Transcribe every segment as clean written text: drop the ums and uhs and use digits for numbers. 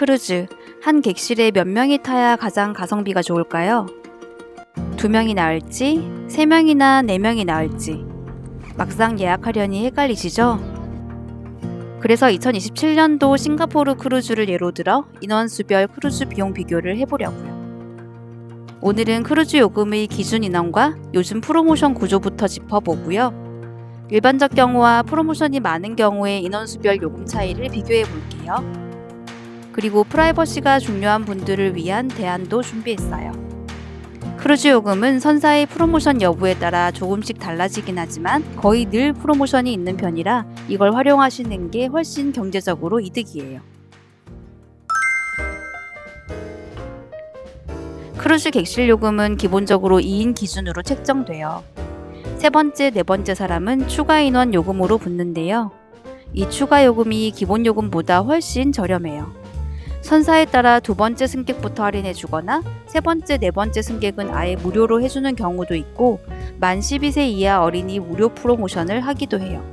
크루즈, 한 객실에 몇 명이 타야 가장 가성비가 좋을까요? 2명이 나을지, 3명이나 4명이 나을지 막상 예약하려니 헷갈리시죠? 그래서 2027년도 싱가포르 크루즈를 예로 들어 인원수별 크루즈 비용 비교를 해보려고요. 오늘은 크루즈 요금의 기준 인원과 요즘 프로모션 구조부터 짚어보고요. 일반적 경우와 프로모션이 많은 경우의 인원수별 요금 차이를 비교해 볼게요. 그리고 프라이버시가 중요한 분들을 위한 대안도 준비했어요. 크루즈 요금은 선사의 프로모션 여부에 따라 조금씩 달라지긴 하지만 거의 늘 프로모션이 있는 편이라 이걸 활용하시는 게 훨씬 경제적으로 이득이에요. 크루즈 객실 요금은 기본적으로 2인 기준으로 책정돼요. 세 번째, 네 번째 사람은 추가 인원 요금으로 붙는데요. 이 추가 요금이 기본 요금보다 훨씬 저렴해요. 선사에 따라 두 번째 승객부터 할인해 주거나 세 번째, 네 번째 승객은 아예 무료로 해주는 경우도 있고 만 12세 이하 어린이 무료 프로모션을 하기도 해요.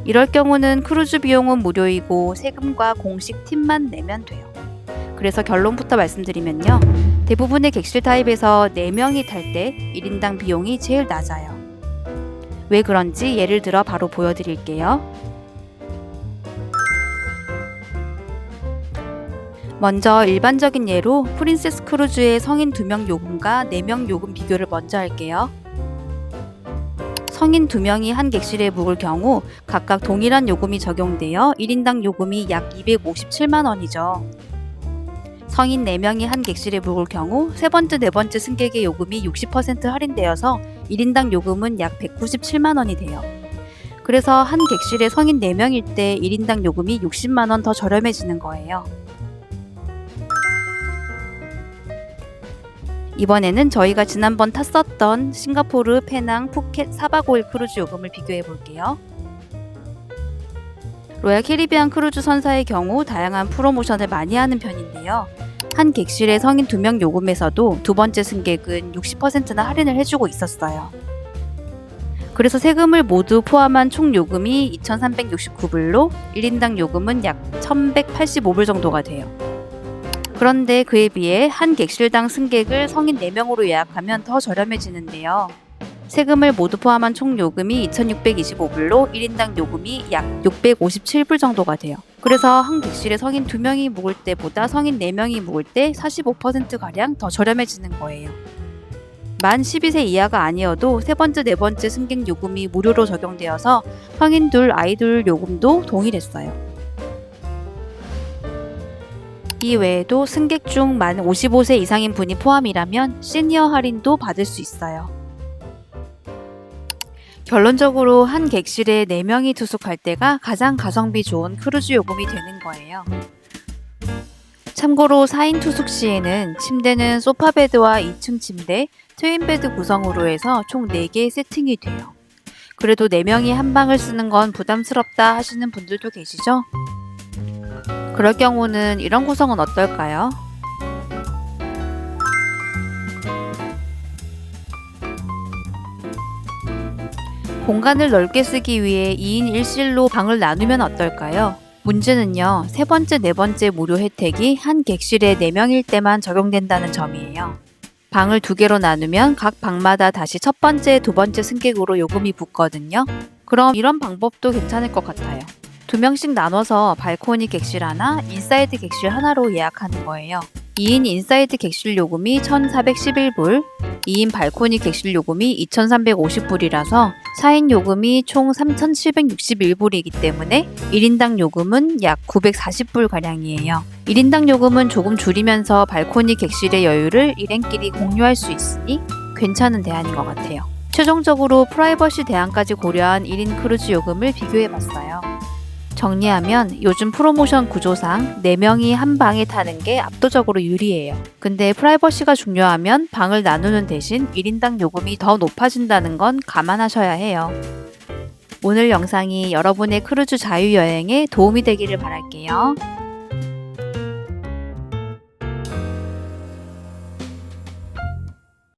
이럴 경우는 크루즈 비용은 무료이고 세금과 공식 팁만 내면 돼요. 그래서 결론부터 말씀드리면요. 대부분의 객실 타입에서 4명이 탈 때 1인당 비용이 제일 낮아요. 왜 그런지 예를 들어 바로 보여드릴게요. 먼저 일반적인 예로 프린세스 크루즈의 성인 2명 요금과 4명 요금 비교를 먼저 할게요. 성인 2명이 한 객실에 묵을 경우 각각 동일한 요금이 적용되어 1인당 요금이 약 257만 원이죠. 성인 4명이 한 객실에 묵을 경우 세 번째, 네 번째 승객의 요금이 60% 할인되어서 1인당 요금은 약 197만 원이 돼요. 그래서 한 객실에 성인 4명일 때 1인당 요금이 60만 원 더 저렴해지는 거예요. 이번에는 저희가 지난번 탔었던 싱가포르, 페낭, 푸켓 4박 5일 크루즈 요금을 비교해 볼게요. 로얄 캐리비안 크루즈 선사의 경우 다양한 프로모션을 많이 하는 편인데요. 한 객실에 성인 2명 요금에서도 두 번째 승객은 60%나 할인을 해주고 있었어요. 그래서 세금을 모두 포함한 총 요금이 2,369불로 1인당 요금은 약 1,185불 정도가 돼요. 그런데 그에 비해 한 객실당 승객을 성인 4명으로 예약하면 더 저렴해지는데요. 세금을 모두 포함한 총 요금이 2,625불로 1인당 요금이 약 657불 정도가 돼요. 그래서 한 객실에 성인 2명이 묵을 때보다 성인 4명이 묵을 때 45%가량 더 저렴해지는 거예요. 만 12세 이하가 아니어도 세 번째, 네 번째 승객 요금이 무료로 적용되어서 성인 둘, 아이 둘 요금도 동일했어요. 이 외에도 승객 중 만 55세 이상인 분이 포함이라면 시니어 할인도 받을 수 있어요. 결론적으로 한 객실에 4명이 투숙할 때가 가장 가성비 좋은 크루즈 요금이 되는 거예요. 참고로 4인 투숙 시에는 침대는 소파 베드와 2층 침대, 트윈 베드 구성으로 해서 총 4개 세팅이 돼요. 그래도 4명이 한 방을 쓰는 건 부담스럽다 하시는 분들도 계시죠? 그럴 경우는 이런 구성은 어떨까요? 공간을 넓게 쓰기 위해 2인 1실로 방을 나누면 어떨까요? 문제는요, 세 번째, 네 번째 무료 혜택이 한 객실에 4명일 때만 적용된다는 점이에요. 방을 2개로 나누면 각 방마다 다시 첫 번째, 두 번째 승객으로 요금이 붙거든요. 그럼 이런 방법도 괜찮을 것 같아요. 2명씩 나눠서 발코니 객실 하나, 인사이드 객실 하나로 예약하는 거예요. 2인 인사이드 객실 요금이 1,411불, 2인 발코니 객실 요금이 2,350불이라서 4인 요금이 총 3,761불이기 때문에 1인당 요금은 약 940불가량이에요. 1인당 요금은 조금 줄이면서 발코니 객실의 여유를 일행끼리 공유할 수 있으니 괜찮은 대안인 것 같아요. 최종적으로 프라이버시 대안까지 고려한 1인 크루즈 요금을 비교해봤어요. 정리하면 요즘 프로모션 구조상 4명이 한 방에 타는 게 압도적으로 유리해요. 근데 프라이버시가 중요하면 방을 나누는 대신 1인당 요금이 더 높아진다는 건 감안하셔야 해요. 오늘 영상이 여러분의 크루즈 자유여행에 도움이 되기를 바랄게요.